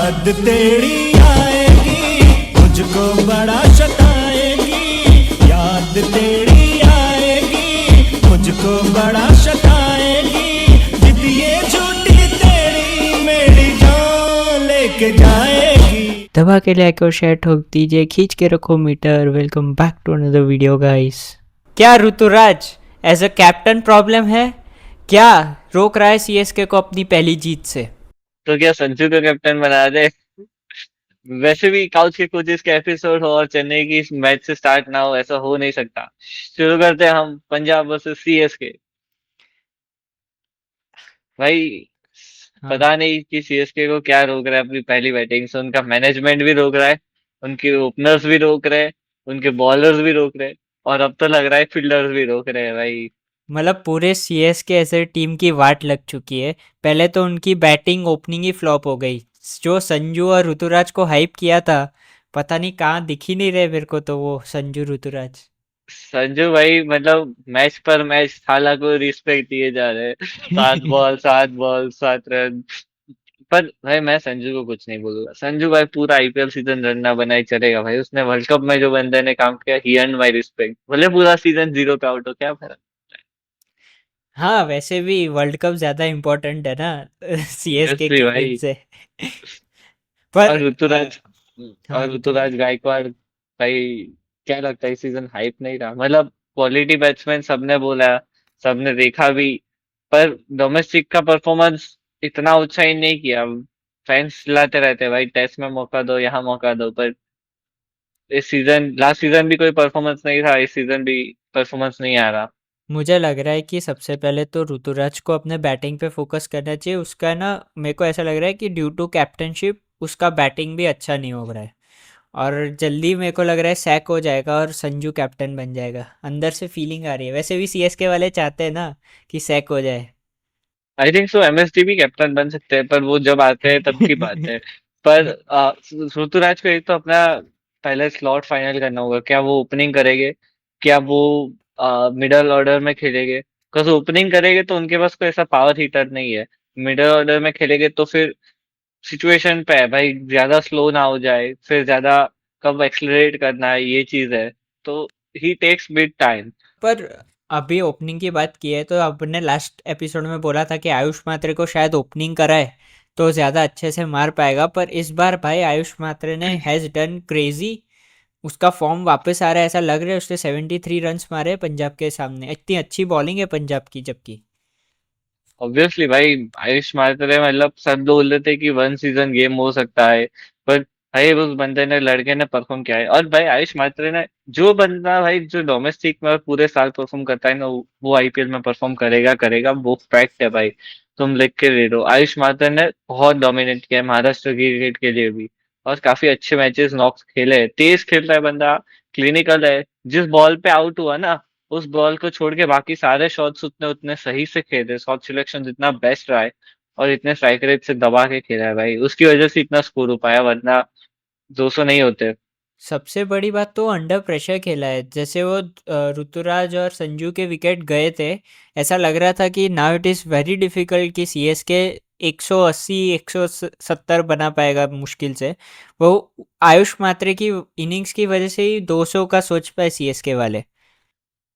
याद तेरी आएगी, मुझको बड़ा सताएगी। याद तेरी आएगी, मुझको बड़ा सताएगी। जिद ये झूठी तेरी मेरी जान लेके जाएगी। दबा के लाइक और शेयर ठोक दीजिए, खींच के रखो meter. Welcome back to another video guys. क्या Rituraj as a captain problem है? क्या रोक रहा है सीएसके को अपनी पहली जीत से? तो क्या संजू को कैप्टन बना दे? वैसे भी काउच के कोचेस का एपिसोड हो और चेन्नई की इस मैच से स्टार्ट ना हो, ऐसा हो नहीं सकता। शुरू करते हैं हम पंजाब वर्सेस सीएसके। भाई हाँ। पता नहीं कि सीएसके को क्या रोक रहा है अपनी पहली बैटिंग से। उनका मैनेजमेंट भी रोक रहा है, उनके ओपनर्स भी रोक रहे हैं, उनके बॉलर्स भी रोक रहे हैं, और अब तो लग रहा है फील्डर्स भी रोक रहे हैं भाई। मतलब पूरे सीएसके ऐसे टीम की वाट लग चुकी है। पहले तो उनकी बैटिंग ओपनिंग ही फ्लॉप हो गई। जो संजू और ऋतुराज को हाइप किया था, पता नहीं कहाँ दिख ही नहीं रहे मेरे को तो वो संजू ऋतुराज। संजू भाई मतलब मैच पर मैच थाला को रिस्पेक्ट दिए जा रहे हैं। 7 बॉल 7 रन। पर भाई मैं संजू को कुछ नहीं बोलूंगा। संजू भाई पूरा आईपीएल सीजन रन ना बनाए चलेगा भाई। उसने वर्ल्ड कप में जो बंदे ने काम किया, ही अर्न माई रिस्पेक्ट। भले पूरा सीजन जीरो पे आउट हो, क्या फर्क। हाँ, वैसे भी वर्ल्ड कप ज्यादा इम्पोर्टेंट है ना सीएसके ऑब्वियसली की टीम भाई। से। पर और ऋतुराज हाँ और ऋतुराज। ऋतुराज गायकवाड़ भाई, क्या लगता है इस सीजन हाइप नहीं रहा? मतलब क्वालिटी बैट्समैन सबने बोला, सबने देखा भी, पर डोमेस्टिक का परफॉर्मेंस इतना अच्छा ही नहीं किया। फैंस चिल्लाते रहते हैं भाई, टेस्ट में मौका दो, यहाँ मौका दो, पर इस सीजन, लास्ट सीजन भी कोई परफॉर्मेंस नहीं था, इस सीजन भी परफॉर्मेंस नहीं आ रहा। मुझे लग रहा है कि सबसे पहले तो ऋतुराज को अपने बैटिंग पे फोकस करना चाहिए। उसका ना, मेरे को ऐसा लग रहा है कि ड्यू टू कैप्टनशिप उसका बैटिंग भी अच्छा नहीं हो रहा है। और जल्दी मेरे को लग रहा है सैक हो जाएगा और संजू कैप्टन बन जाएगा। अंदर से फीलिंग आ रही है। वैसे भी सीएसके वाले चाहते हैं ना कि सैक हो जाए। आई थिंक सो एमएसडी भी कैप्टन बन सकते हैं, पर वो जब आते हैं तब की बात है। पर ऋतुराज को एक तो अपना पहले स्लॉट फाइनल करना होगा। क्या वो ओपनिंग करेंगे, क्या वो मिडल ऑर्डर में खेलेंगे? बिकॉज ओपनिंग करेंगे तो उनके पास कोई ऐसा पावर हीटर नहीं है। मिडल ऑर्डर में खेलेंगे तो फिर सिचुएशन पे है भाई, ज्यादा स्लो ना हो जाए, फिर ज्यादा कब एक्सलरेट करना है, ये चीज है। तो ही टेक्स बिग टाइम। पर अभी ओपनिंग की बात की है तो आपने लास्ट एपिसोड में बोला था कि आयुष मात्रे को शायद ओपनिंग कराए तो ज़्यादा अच्छे से मार पाएगा। पर इस बार भाई आयुष मात्रे ने हैज़ डन क्रेजी। उसका फॉर्म वापस आ रहा है। ऐसा लग रहा है उसने 73 रन्स मारे हैं पंजाब के सामने। इतनी अच्छी बॉलिंग है पंजाब की जबकि। ऑब्वियसली भाई, आयुष मात्रे मतलब सब बोल रहे थे कि वन सीजन गेम हो सकता है, पर भाई उस बंदे ने, लड़के ने परफॉर्म किया है। और भाई आयुष मात्रे ने, जो बंदा भाई जो डोमेस्टिक में पूरे साल परफॉर्म करता है ना, वो आईपीएल में परफॉर्म करेगा करेगा, वो फैक्ट है भाई। तुम लिख के दे दो, आयुष मात्रे ने बहुत डोमिनेट किया है महाराष्ट्र क्रिकेट के लिए भी। और काफी अच्छे मैचेस नॉक्स खेले हैं, तेज खेल रहा है बंदा, क्लिनिकल है। जिस बॉल पे आउट हुआ ना, उस बॉल को छोड़ के बाकी सारे शॉट्स उतने उतने सही से खेले। शॉट सिलेक्शन जितना बेस्ट रहा है, और इतने स्ट्राइक रेट से दबा के खेला है भाई, उसकी वजह से इतना स्कोर हो पाया, वरना 200 नहीं होते। सबसे बड़ी बात तो अंडर प्रेशर खेला है। जैसे वो ऋतुराज और संजू के विकेट गए थे, ऐसा लग रहा था कि now it is very difficult कि सीएसके 180 170 बना पाएगा मुश्किल से। वो आयुष मात्रे की इनिंग्स की वजह से ही 200 का सोच पाए सीएसके वाले।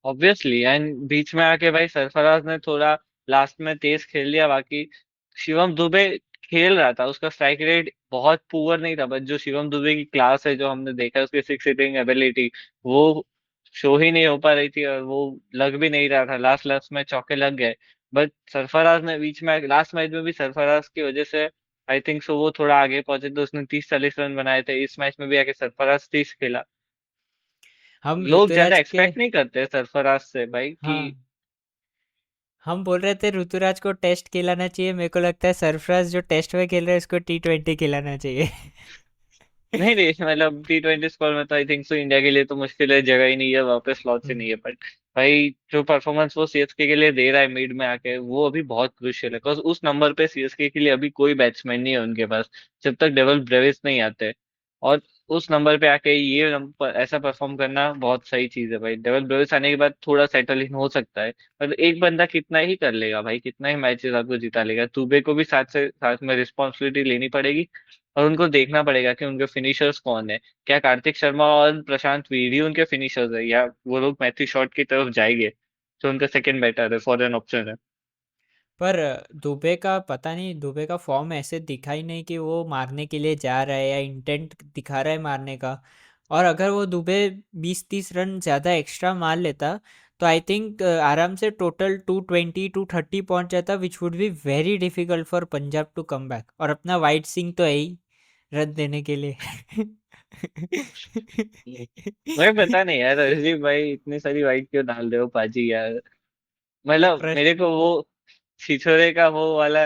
ऑब्वियसली, एंड बीच में आके भाई सरफराज ने थोड़ा लास्ट में तेज खेल लिया। बाकी शिवम दुबे खेल रहा था, उसका स्ट्राइक रेट बहुत पुअर नहीं था, बट जो शिवम दुबे की क्लास है, जो हमने देखा है, उसकी सिक्स हिटिंग एबिलिटी, वो शो ही नहीं हो पा रही थी, और वो लग भी नहीं रहा था। लास्ट लास्ट में चौके लग गए, बट सरफराज ने बीच में लास्ट मैच में भी, सरफराज की वजह से आई थिंक सो वो थोड़ा आगे पहुंचे, तो उसने 30-40 रन बनाए थे। इस मैच में भी आके सरफराज 30 खेला। हम लोग ज्यादा ऋतुराज के एक्सपेक्ट नहीं करते सरफराज से भाई कि हाँ, हम बोल रहे थे ऋतुराज को टेस्ट खिलाना चाहिए। मेरे को लगता है सरफराज जो टेस्ट में खेल रहा है उसको T20 खिलाना चाहिए। नहीं नहीं, मतलब T20 स्कोर में तो आई थिंक सो इंडिया के लिए तो मुश्किल है, जगह ही नहीं है, वापस स्लॉट से नहीं है। बट भाई जो परफॉर्मेंस वो सीएसके के लिए दे रहा है मिड में आके, वो अभी बहुत क्रूशियल है, बिकॉज उस नंबर पे सीएसके के लिए अभी कोई बैट्समैन नहीं है उनके पास, जब तक डेवल ब्रेविस नहीं आते। और उस नंबर पे आके ये ऐसा परफॉर्म करना बहुत सही चीज है भाई। डेवल ब्रेविस आने के बाद थोड़ा सेटल इन हो सकता है, पर एक बंदा कितना ही कर लेगा भाई, कितना ही मैचेस आपको जिता लेगा। दुबे को भी साथ से साथ में रिस्पॉन्सिबिलिटी लेनी पड़ेगी, और उनको देखना पड़ेगा कि उनके फिनिशर्स कौन है। क्या कार्तिक शर्मा और प्रशांत वीर ही उनके फिनिशर्स है, या वो लोग मैथ्यू शॉट की तरफ जाएंगे तो उनका सेकंड बैटर है, फॉरन ऑप्शन है। पर दुबे का पता नहीं, दुबे का फॉर्म ऐसे दिखा ही नहीं कि वो मारने के लिए जा रहा है या इंटेंट दिखा रहा है मारने का। और अगर वो दुबे 20-30 रन ज़्यादा एक्स्ट्रा मार लेता तो आई थिंक आराम से टोटल 220-230 पहुंच जाता, which would be very difficult for Punjab to come back. और अपना वाइट सिंह तो है ही रन देने के लिए। मैं पता नहीं यार, अजीब भाई इतनी सारी वाइट क्यों डाल रहे हो पाजी यार। मतलब प्रश मेरे को वो छिछोरे का वो वाला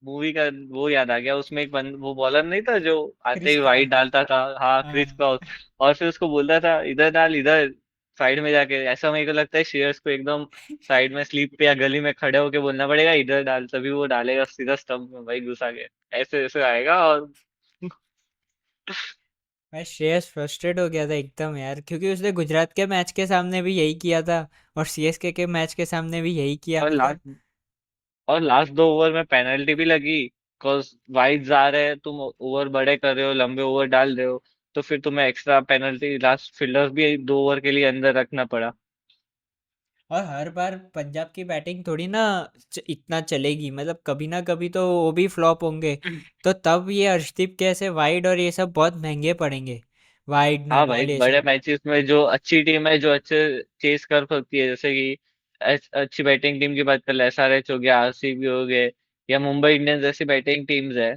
मूवी का वो याद आ गया। उसमें एक वो बॉलर नहीं था जो आते क्रिस ही वाइट क्रॉस। डालता था, हाँ क्रिस हाँ। क्रॉस। और फिर उसको बोलता था इधर डाल, इधर साइड में जाके। ऐसा मेरे को लगता है शेयर्स को एकदम साइड में स्लीप पे या गली में खड़े होके बोलना पड़ेगा इधर डाल, तभी वो डालेगा सीधा स्टंप में भाई घुसा के। ऐसे ऐसे आएगा और मैं श्रेयस फ्रस्ट्रेट हो गया था एकदम यार, क्योंकि उसने गुजरात के मैच के सामने भी यही किया था और सीएसके के मैच के सामने भी यही किया, और मतलब। लास्ट और लास्ट 2 ओवर में पेनल्टी भी लगी। बिकॉज वाइड जा रहे हैं, तुम ओवर बड़े कर रहे हो, लंबे ओवर डाल रहे हो, तो फिर तुम्हें एक्स्ट्रा पेनल्टी, लास्ट फील्डर्स भी 2 ओवर के लिए अंदर रखना पड़ा। और हर बार पंजाब की बैटिंग थोड़ी ना इतना चलेगी, मतलब कभी ना कभी तो वो भी फ्लॉप होंगे। तो तब ये अर्शदीप के ऐसे वाइड और ये सब बहुत महंगे पड़ेंगे, वाइड नो हाँ भाई, बॉल ये बड़े सब। मैचेस में जो अच्छी टीम है, जो अच्छे चेस कर सकती है, जैसे कि अच्छी बैटिंग टीम की बात कर ले, एसआरएच हो गया, आरसीबी हो गए, या मुंबई इंडियंस जैसी बैटिंग टीम्स है,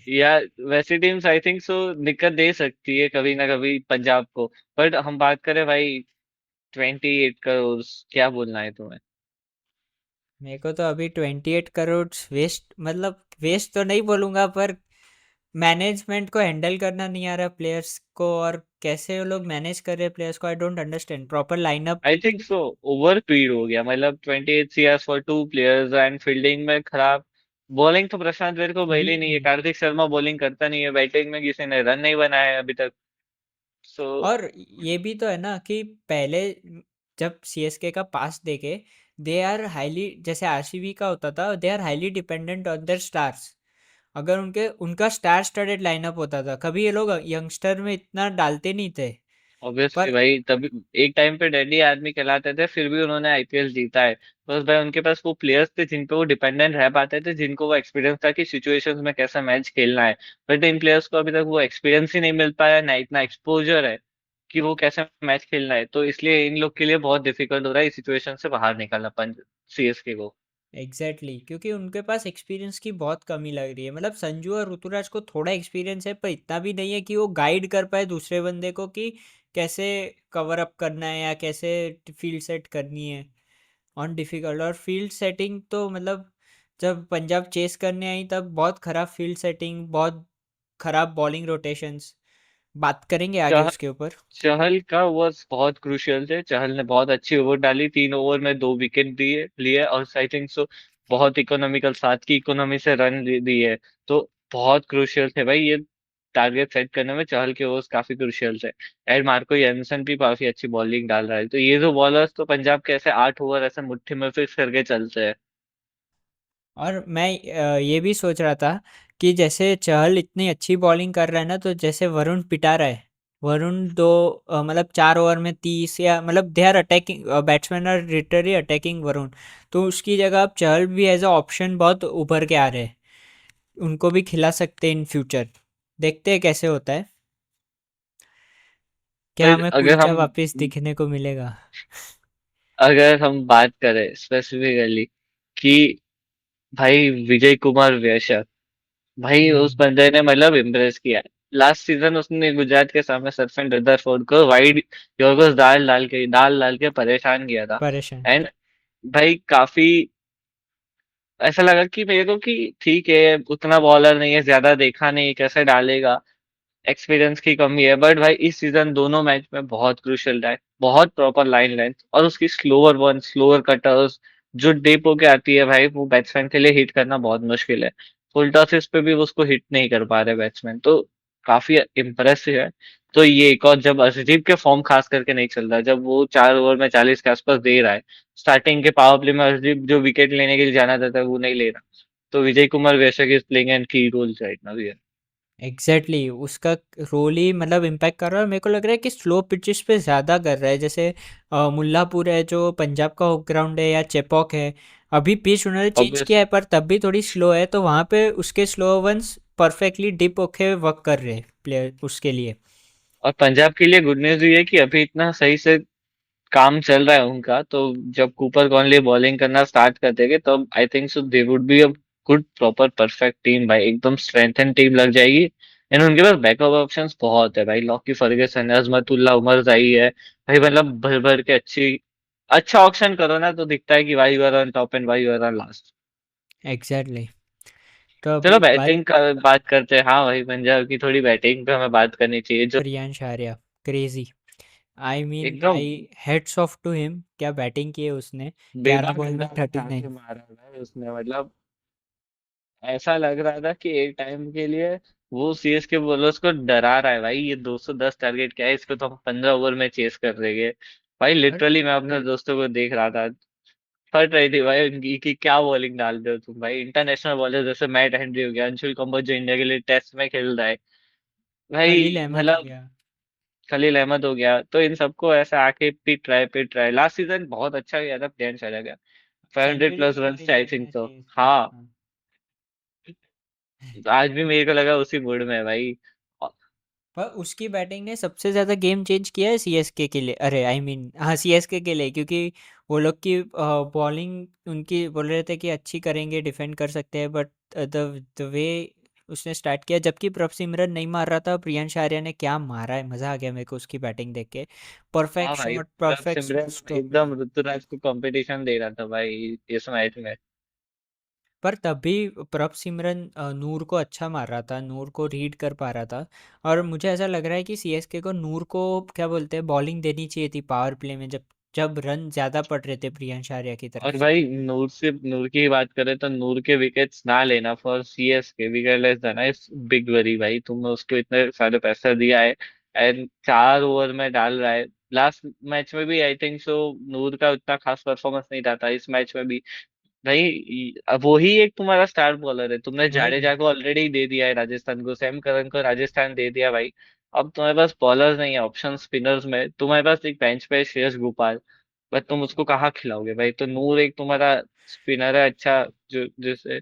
या वैसी टीम्स आई थिंक सो दिक्कत दे सकती है कभी ना कभी पंजाब को। बट हम बात करें भाई 28 करोड़, क्या बोलना है तुम्हें? मेरे को तो अभी 28 करोड़ वेस्ट, मतलब वेस्ट तो नहीं बोलूंगा, पर मैनेजमेंट को हैंडल करना नहीं आ रहा प्लेयर्स को, और कैसे वो लोग मैनेज कर रहे हैं प्लेयर्स को, I don't understand proper lineup. I think so over paid हो गया, मतलब 28 CR for 2 players, and fielding में खराब। बॉलिंग तो प्रशांत वेर को भले नहीं है, कार्तिक शर्मा बॉलिंग करता नहीं है, बैटिंग में किसी ने रन नहीं बनाया है अभी तक। सो और ये भी तो है ना कि पहले जब सीएसके का पास देखे, दे आर हाईली, जैसे आरसीबी का होता था, they are highly dependent on their stars. अगर उनके उनका स्टार स्टडेड लाइनअप होता था, कभी ये लोग यंगस्टर में इतना डालते नहीं थे। ऑब्वियसली पर भाई, तभी एक टाइम पे डेडली आदमी कहलाते थे, फिर भी उन्होंने आईपीएल जीता है। बस भाई उनके पास वो प्लेयर्स थे जिन पे वो डिपेंडेंट रह पाते थे, जिनको वो एक्सपीरियंस था कि सिचुएशंस में कैसा मैच खेलना है। बट इन प्लेयर्स को अभी तक वो एक्सपीरियंस ही नहीं मिल पाया, ना इतना एक्सपोजर है कि वो कैसे मैच खेलना है। तो इसलिए इन लोग के लिए बहुत डिफिकल्ट हो रहा है इस सिचुएशन से बाहर निकलना, पंज सीएसके को। एग्जैक्टली क्योंकि उनके पास एक्सपीरियंस की बहुत कमी लग रही है। मतलब संजू और ऋतुराज को थोड़ा एक्सपीरियंस है, पर इतना भी नहीं है कि वो गाइड कर पाए दूसरे बंदे को कि कैसे कवर अप करना है या कैसे फील्ड सेट करनी है ऑन डिफिकल्ट। और फील्ड सेटिंग तो मतलब जब पंजाब चेस करने आई तब बहुत ख़राब फील्ड सेटिंग, बहुत ख़राब बॉलिंग रोटेशंस। बात करेंगे आगे उसके ऊपर। चहल का ओवर्स बहुत क्रूशियल थे। चहल ने बहुत अच्छी ओवर डाली, 3 ओवर में 2 विकेट दिए लिए, और आई थिंक सो बहुत इकोनॉमिकल, 7 की इकोनॉमी से रन दिए। तो बहुत क्रूशियल थे भाई ये, टारगेट सेट करने में चहल के ओवर्स काफी क्रूशियल थे। एंड मार्को एंडरसन भी काफी अच्छी बॉलिंग डाल रहा है। तो ये जो बॉलर्स तो पंजाब के ऐसे 8 ओवर ऐसे मुट्ठी में फिक्स करके चलते हैं। और मैं ये भी सोच रहा था कि जैसे चहल इतनी अच्छी बॉलिंग कर रहा है ना, तो जैसे वरुण पिटा रहा है, वरुण दो मतलब 4 ओवर में 30, या मतलब they are attacking batsman are literally attacking Varun. तो उसकी जगह अब चहल भी एज अ ऑप्शन बहुत उभर के आ रहे हैं, उनको भी खिला सकते हैं इन फ्यूचर। देखते हैं कैसे होता है, क्या पर हमें अगर कुलचा हम वापस दिखने को मिलेगा। अगर हम बात करें स्पेसिफिकली कि भाई विजय कुमार वैश्य, भाई उस हम्म। बंदे ने मतलब इम्प्रेस किया। लास्ट सीजन उसने गुजरात के सामने सरफेंड रदरफोर्ड को वाइड यॉर्कर्स डाल डाल के परेशान किया था। परेशान। एंड भाई काफी ऐसा लगा कि मेरे को कि ठीक है, उतना बॉलर नहीं है, ज्यादा देखा नहीं कैसे डालेगा, एक्सपीरियंस की कमी है। बट भाई इस सीजन दोनों मैच में बहुत क्रूशियल रहा है, बहुत प्रॉपर लाइन लेंथ, और उसकी स्लोअर वन, स्लोअर कटर्स जो डेप होके आती है भाई, वो बैट्समैन के लिए हिट करना बहुत मुश्किल है। फुल टॉसेस पे भी वो उसको हिट नहीं कर पा रहे बैट्समैन, तो काफी इम्प्रेसिव है। तो ये एक और, जब अजदीप के फॉर्म खास करके नहीं चल रहा, जब वो 4 ओवर में 40 के आसपास दे रहा है, स्टार्टिंग के पावर प्ले में अजदीप जो विकेट लेने के लिए जाना चाहता है वो नहीं ले रहा, तो Vijay Kumar Vaisha is playing an key role right now here. Exactly उसका रोल ही मतलब इम्पैक्ट कर रहा है और मेरे को लग रहा है कि स्लो पिचेस पे ज़्यादा कर रहा है, जैसे मुल्लापुर है जो पंजाब का होप ग्राउंड है, या चेपॉक है। अभी पिच उन्होंने चेंज ऑब्वियस। किया है पर तब भी थोड़ी स्लो है, तो वहाँ पे उसके स्लो वंस परफेक्टली डिप होके वर्क कर रहे हैं प्लेयर उसके लिए। और पंजाब के लिए गुड न्यूज ये है कि अभी इतना सही से काम चल रहा है उनका, तो जब कूपर कॉनली बॉलिंग करना स्टार्ट कर देंगे तो आई think so they would be a good proper perfect team भाई, एकदम स्ट्रेंथन टीम लग जाएगी। एंड उनके पास बैकअप ऑप्शंस बहुत है भाई, लॉकी फर्गसन है, अजमतुल्ला उमर जाई है भाई, मतलब भर भर के अच्छा ऑप्शन करो ना तो दिखता है कि why were on top and why were on last. Exactly. तो चलो अभी बात बैटिंग का बात करते हैं, हाँ भाई पंजाब की थोड़ी बैटिंग पे हमें बात करनी चाहिए जो Priyansh Arya, crazy. I mean एकदम आई हेड्स ऑफ टू हिम, क्या बैटिंग की है उसने। बिना 11 बॉल में गंदा थर्टी उठा के नाइन मारा भाई उसने, मतलब ऐसा लग रहा था कि एक टाइम के लिए वो सीएस के बॉलर्स को डरा रहा है भाई, ये 210 टारगेट क्या है, इसको तो हम 15 ओवर में चेस कर देंगे। भाई बट लिटरली मैं अपने दोस्तों को देख रहा था, फट रही थी भाई उनकी कि क्या बॉलिंग डाल रहे हो तुम भाई, इंटरनेशनल बॉलर जैसे मैट हेनरी हो गया, अंशुल कंबोज जो इंडिया के लिए टेस्ट में खेल रहा है खलील भाई, अहमद हो मतलब गया। खलील अहमद हो गया, तो इन सबको ऐसे आके पिट रहा है। लास्ट सीजन बहुत अच्छा गया था, प्लेयर चला गया, 500 सेंचुरी प्लस भी रन करी थे थी आई थिंक उसने तो। सीएसके में, हाँ, हाँ। आज भी मेरे को लगा उसी मूड में है भाई। पर उसकी बैटिंग ने सबसे ज़्यादा गेम चेंज किया है सीएसके के लिए, अरे आई मीन हाँ सीएसके के लिए, क्योंकि वो लोग की बॉलिंग उनकी बोल रहे थे कि अच्छी करेंगे, डिफेंड कर सकते हैं, बट द द वे उसने स्टार्ट किया, जबकि प्रभ सिमरन नहीं मार रहा था, प्रियांश आर्या ने क्या मारा है, मज़ा आ गया मेरे को उसकी बैटिंग देख के। हाँ परफेक्ट भाई शॉट, प्रभ परफेक्ट सिमरन स्ट्रोक। एकदम ऋतुराज को कंपटीशन दे रहा था भाई इस मैच में। पर तब भी प्रभ सिमरन नूर को अच्छा मार रहा था, नूर को रीड कर पा रहा था। और मुझे ऐसा लग रहा है कि सीएसके को नूर को क्या बोलते हैं बॉलिंग देनी चाहिए थी पावर प्ले में, जब जब रन ज़्यादा पड़ रहे थे प्रियांश आर्या की तरफ और से। भाई नूर की बात करें तो नूर के विकेट्स ना लेना फॉर सीएस के विकेट लेस देना इस बिग वरी भाई, तुमने उसको इतने सारे पैसा दिया है एंड 4 ओवर में डाल रहा है। लास्ट मैच में भी आई थिंक सो नूर का उतना खास परफॉर्मेंस नहीं रहा था, इस मैच में भी भाई अब वो ही एक तुम्हारा स्टार बॉलर है, तुमने वही। जाडेजा को ऑलरेडी दे दिया है राजस्थान को, सैम करन को राजस्थान दे दिया भाई। अब तुम्हारे पास बॉलर्स नहीं है, ऑप्शन स्पिनर्स में तुम्हारे पास एक बेंच पे है श्रेयस गोपाल, बट तुम उसको कहाँ खिलाओगे भाई, तो नूर एक तुम्हारा स्पिनर है अच्छा, जो जिसे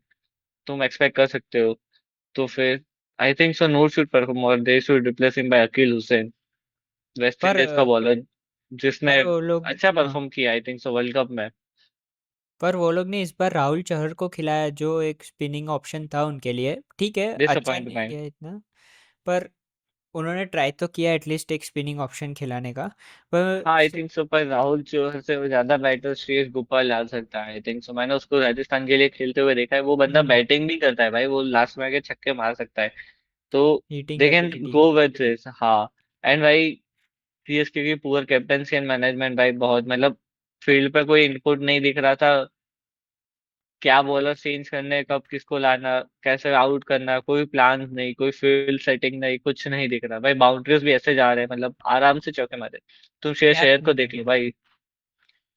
तुम एक्सपेक्ट कर सकते हो। तो फिर I think so Noor should perform और they should replace him by Akeal Hosein, West पर इंडीज का बॉलर जिसने पर वो लोग, अच्छा हाँ, परफॉर्म किया I think so World Cup में। पर वो लोग ने इस बार राहुल चहर को खिलाया जो एक स्पिनिंग ऑप्शन था उनके लिए, ठीक है अच्छा नहीं डिसअपॉइंटमेंट। गया इतना, पर उन्होंने ट्राई तो किया एटलीस्ट एक स्पिनिंग ऑप्शन खिलाने का। पर हाँ आई थिंक सो, पर राहुल चौहर से वो ज्यादा बैटर श्रेयस गोपाल डाल सकता है आई थिंक सो, मैंने उसको राजस्थान के लिए खेलते हुए देखा है, वो बंदा हम्म, बैटिंग भी करता है भाई, वो लास्ट में आके छक्के मार सकता है, तो heating they can ability. Go with this. हाँ एंड भाई सीएसके की पुअर कैप्टनसी एंड मैनेजमेंट भाई, बहुत मतलब फील्ड पे कोई इनपुट नहीं दिख रहा था, क्या बॉलर चेंज करने, कब किसको लाना, कैसे आउट करना, कोई प्लान नहीं, कोई फील्ड सेटिंग नहीं, कुछ नहीं दिख रहा भाई, बाउंड्रीज भी ऐसे जा रहे हैं मतलब आराम से चौके मारे। तुम शेर क्या शेयर को टीम देख है। लो भाई,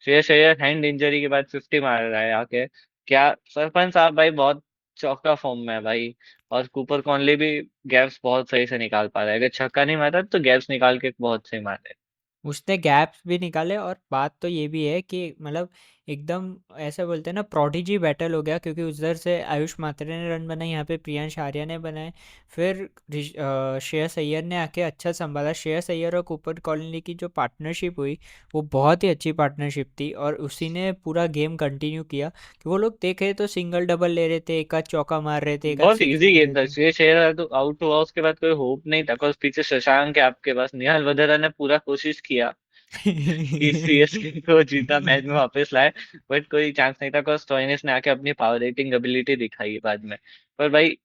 श्रेयस अय्यर हैंड इंजरी के बाद 50 मार रहा है आके, क्या सरपंच साहब भाई बहुत चौका फॉर्म में है भाई। और कूपर कॉनली भी गैप्स बहुत सही से निकाल पा रहा है, अगर छक्का नहीं मारा तो गैप्स निकाल के बहुत सही मार रहा उसने गैप्स भी निकाले, और बात तो ये भी है कि मतलब एकदम ऐसा बोलते हैं ना प्रोडिजी बैटल हो गया, क्योंकि उधर से आयुष मात्रे ने रन बनाए, यहाँ पे प्रियांश आर्या ने बनाए, फिर श्रेयस अय्यर ने आके अच्छा संभाला। श्रेयस अय्यर और कूपर कॉलोनी की जो पार्टनरशिप हुई वो बहुत ही अच्छी पार्टनरशिप थी, और उसी ने पूरा गेम कंटिन्यू किया कि वो लोग देखे तो सिंगल डबल ले रहे थे, एक आध चौका मार रहे थे, है। एक आध बहुत सिक्स इजी ले गेम रहे था, थे। श्रेयस अय्यर तो आउट हुआ उसके बाद कोई होप नहीं था, बिकॉज पीछे शशांक है आपके पास, निहाल वधेरा ने पूरा कोशिश किया कि सीएसके को जीता मैच में वापस लाए, बट कोई चांस नहीं था, बिकॉज स्टोइनिस ने आके अपनी पावर रेटिंग एबिलिटी दिखाई बाद में। पर भाई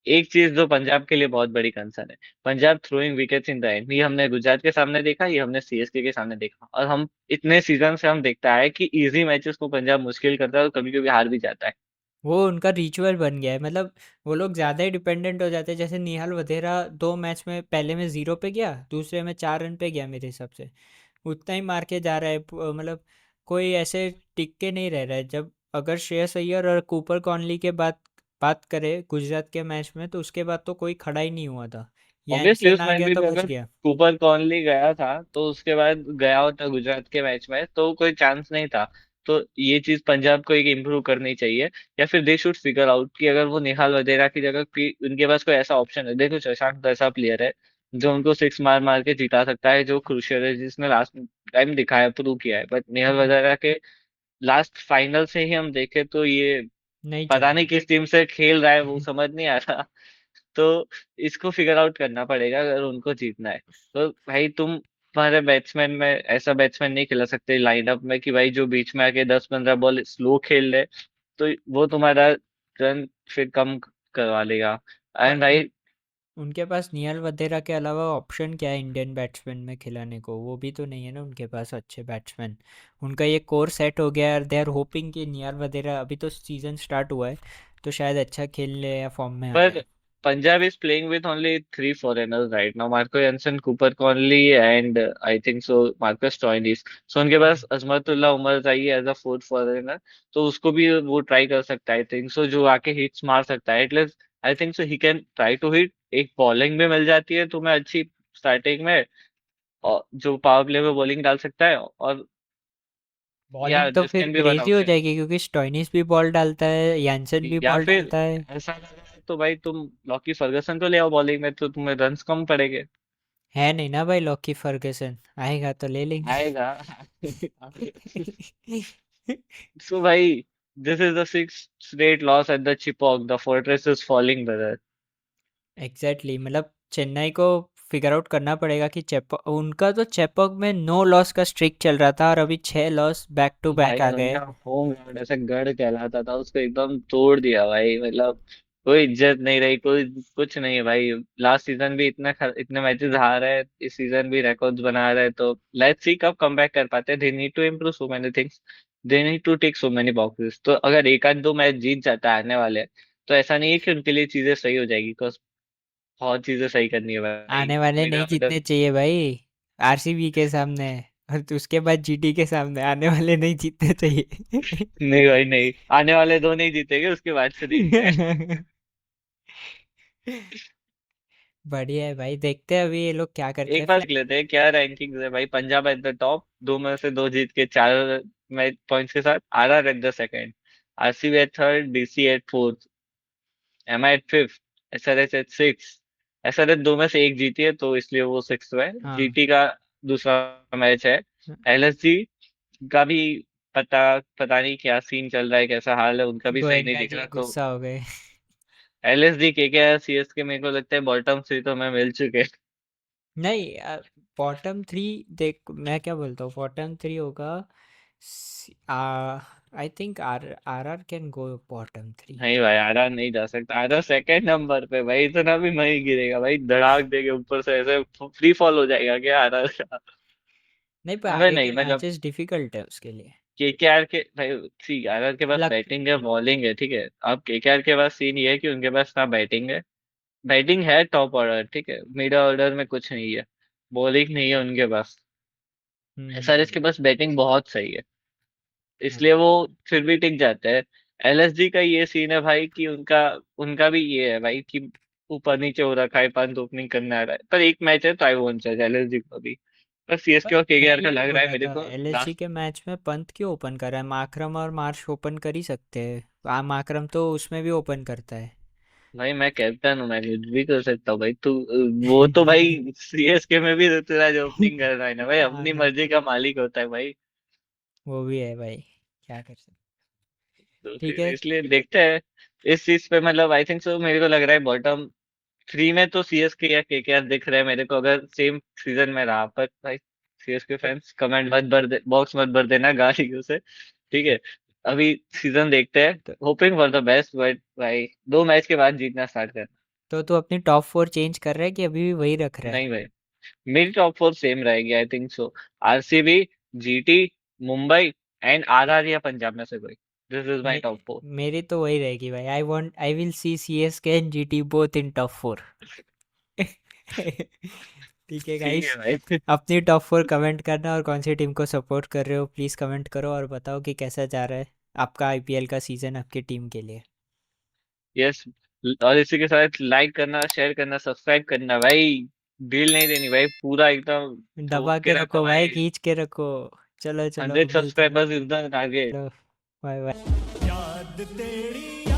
एक चीज जो पंजाब के लिए बहुत बड़ी कंसर्न है, Punjab throwing wickets in the end, ये हमने गुजरात के सामने देखा, ये हमने सीएसके के सामने देखा, और हम इतने सीजन से हम देखता है कि इजी मैचेस को पंजाब मुश्किल करता है और कभी कभी हार भी जाता है। वो उनका रिचुअल बन गया है, मतलब वो लोग ज़्यादा ही डिपेंडेंट हो जाते हैं, जैसे निहाल वधेरा 2 मैच में, पहले में 0 पे गया, दूसरे में 4 रन पे गया मेरे हिसाब से, उतना ही मार के जा रहा है, मतलब कोई ऐसे टिक के नहीं रह रहा है। जब अगर श्रेयस अय्यर और कूपर कॉनली के बाद बात करें गुजरात के मैच में, तो उसके बाद तो कोई खड़ा ही नहीं हुआ था। ऑब्वियसली यानसेन उस आ मैच गया में तो भी बच अगर गया। कूपर कॉनली गया था तो उसके बाद गया होता गुजरात के मैच में तो कोई चांस नहीं था। तो ये चीज पंजाब को एक इम्प्रूव करनी चाहिए, या फिर दे शुड फिगर आउट कि अगर वो निहाल वधेरा की जगह उनके पास कोई ऐसा ऑप्शन है। देखो शशांक तो ऐसा प्लेयर है जो उनको सिक्स मार मार के जिता सकता है, जो क्रूशियल है, जिसने लास्ट टाइम दिखाया, प्रूव किया है। बट निहाल हम्म, वधेरा के लास्ट फाइनल से ही हम देखे तो ये नहीं चल पता रहा। नहीं किस टीम से खेल रहा है, वो समझ नहीं आ रहा। तो इसको फिगर आउट करना पड़ेगा अगर उनको जीतना है। तो भाई तुम्हारे बैट्समैन में ऐसा बैट्समैन नहीं खिला सकते लाइनअप में कि भाई जो बीच में आके 10-15 बॉल स्लो खेल ले, तो वो तुम्हारा रन फिर कम करवा लेगा। पर एंड भाई उनके पास निहाल वधेरा के अलावा ऑप्शन क्या है इंडियन बैट्समैन में खिलाने को? वो भी तो नहीं है ना उनके पास अच्छे बैट्समैन। उनका ये कोर सेट हो गया, दे आर होपिंग कि निहाल वधेरा, अभी तो सीजन स्टार्ट हुआ है, तो शायद अच्छा खेल ले या फॉर्म में आ पर जाए। Punjab is playing with only three foreigners right now. Marco Jansen, Cooper Conley, and I think so Marcus Stoinis. So उनके पास अजमतुल्ला उमर चाहिए एज अ फोर्थ फॉरेनर, तो उसको भी वो ट्राई कर सकता है। आई थिंक सो जो आके हिट्स मार सकता है at least. I think so he can try to hit. एक बॉलिंग भी मिल जाती है तुम्हें अच्छी स्टार्टिंग में, और जो पावर प्ले में बॉलिंग डाल सकता है, और या बॉलिंग तो दिस फिर कैन बी वन क्रेजी हो ऑप्शन। जाएगी, क्योंकि स्टोइनिस भी बॉल डालता है, यानसन भी या बॉल फिर डालता है। ऐसा लग रहा है तो भाई तुम लॉकी फर्गसन को ले आओ बॉलिंग में, तो तुम्हें रन्स कम पड़ेंगे। है नहीं ना भाई लॉकी फर्गसन, आएगा तो ले लेंगे। आएगा। So भाई, this is the sixth straight loss at the Chipok. The fortress is falling, brother. Exactly, मतलब चेन्नई को फिगर आउट करना पड़ेगा कि चेपॉक, उनका तो चेपॉक में 9 लॉस का स्ट्रिक चल रहा था और अभी 6 लॉस बैक टू बैक भाई आ गए। उनका होम ग्राउंड ऐसा गढ़ कहलाता था, उसको एकदम तोड़ दिया भाई। मतलब कोई इज्जत नहीं रही, कोई कुछ नहीं है भाई। लास्ट सीजन भी इतने मैचेस हार है, इस सीजन भी रिकॉर्ड्स बना रहे हैं। तो लेट्स सी कब कम बैक कर पाते हैं। They need to improve so many things, they need to tick so many boxes. तो अगर एक आध दो मैच जीत जाता है आने वाले, तो ऐसा नहीं है कि उनके लिए चीजें सही हो जाएगी, बिकॉज बहुत चीजें सही करनी है भाई। आने वाले मिडिल नहीं ऑर्डर। जीतने चाहिए भाई, आरसीबी के सामने, और तो उसके बाद जीटी के सामने आने वाले नहीं जीतने चाहिए। नहीं भाई नहीं, आने वाले दो नहीं जीतेंगे, उसके बाद से देखते हैं। बढ़िया है भाई, देखते हैं अभी ये लोग क्या करते एक हैं बार फ्लैट। देख लेते हैं क्या रैंकिंग है भाई। पंजाब एट द टॉप, दो में से दो जीत के चार मैच पॉइंट्स के साथ। RR at the second, RCB at third, DC at fourth, MI at fifth, SRH at six. SRH दो में से एक जीती है तो इसलिए वो सिक्स है। हाँ, जीटी का दूसरा मैच है। एलएसजी का भी पता पता नहीं क्या सीन चल रहा है, कैसा हाल है उनका भी सही नहीं गोयनका दिख जी रहा। तो गुस्सा हो गए। एलएसडी के सीएसके मेरे को लगता है बॉटम थ्री तो मैं मिल चुके। नहीं, बॉटम थ्री, देख मैं क्या बोलता हूँ, बॉटम थ्री होगा। I think R R R can go bottom three. नहीं भाई, आरा नहीं जा सकता। आरा सेकंड नंबर पे भाई, इतना भी नहीं गिरेगा भाई, धड़ाक देके ऊपर से ऐसे फ्री फॉल हो जाएगा क्या आरा का। नहीं, पर अबे आगे नहीं के मतलब मैचेस डिफिकल्ट है उसके लिए। केकेआर के भाई, ठीक है आरआर के पास लक। बैटिंग है बॉलिंग है, ठीक है। अब केकेआर के पास सीन ये है कि उनके पास ना बैटिंग है। बैटिंग है टॉप ऑर्डर, ठीक है, मिडिल ऑर्डर में कुछ नहीं है। बॉलिंग नहीं है उनके पास। एसआरएच के पास बैटिंग बहुत सही है, हाँ, इसलिए वो फिर भी टिक जाते हैं। एलएसजी का ये सीन है भाई कि उनका उनका भी ये है भाई कि ऊपर नीचे हो रखा है, पंत ओपनिंग करना आ रहा है। पर एक मैच है तो आई वोंट जज एलएसजी को भी। पर पर सीएसके और मैं केकेआर का ये लग बोल रहा है रहा मेरे था, को एलएसजी लास्ट। के मैच में पंत क्यों ओपन कर रहा है? माकरम और मार्श ओपन कर ही सकते हैं, माकरम तो उसमें भी ओपन करता है। भाई मैं कैप्टन हूँ, मैं कुछ भी कर सकता हूँ भाई। तू वो तो भाई सीएसके में भी ऋतुराज ओपनिंग कर रहा है ना भाई, हाँ अपनी ना, मर्जी का मालिक होता है भाई। वो भी है भाई, क्या कर सकते। तो ठीक फिर है। इसलिए देखते हैं इस चीज पे। मतलब आई थिंक सो मेरे को लग रहा है बॉटम थ्री में तो सीएसके या केकेआर दिख रहे हैं मेरे को, अगर सेम सीजन में रहा। पर भाई सीएसके फैंस कमेंट मत भर दे, बॉक्स मत भर देना गालियों से, ठीक है। अभी सीजन देखते हैं, तो hoping for the best. But भाई दो मैच के बाद जीतना स्टार्ट करना। तो तू अपनी टॉप फोर चेंज कर रहा है कि अभी भी वही रख रहा है? नहीं भाई, मेरी टॉप फोर सेम रहेगी I think so. RCB, GT, Mumbai and RR या पंजाब में से कोई। This is my my, top four. मेरी तो वही रहेगी भाई, I will see C S K and G T both in top four. ठीक है ठीक है गाइस, भाई। अपनी टॉप फोर कमेंट करना, और कौन सी टीम को सपोर्ट कर रहे हो प्लीज़ कमेंट करो, और बताओ कि कैसा जा रहा है आपका आईपीएल का सीज़न आपकी टीम के लिए। यस, और इसी के साथ लाइक करना, शेयर करना, सब्सक्राइब करना भाई। ढील नहीं देनी भाई, पूरा एकदम ठोक दबा के के रखो रखो भाई, भाई। खींच के रखो। चलो चलो 100 मिलते हैं। सब्सक्राइबर्स इधर आगे। चलो, बाय बाय। याद तेरी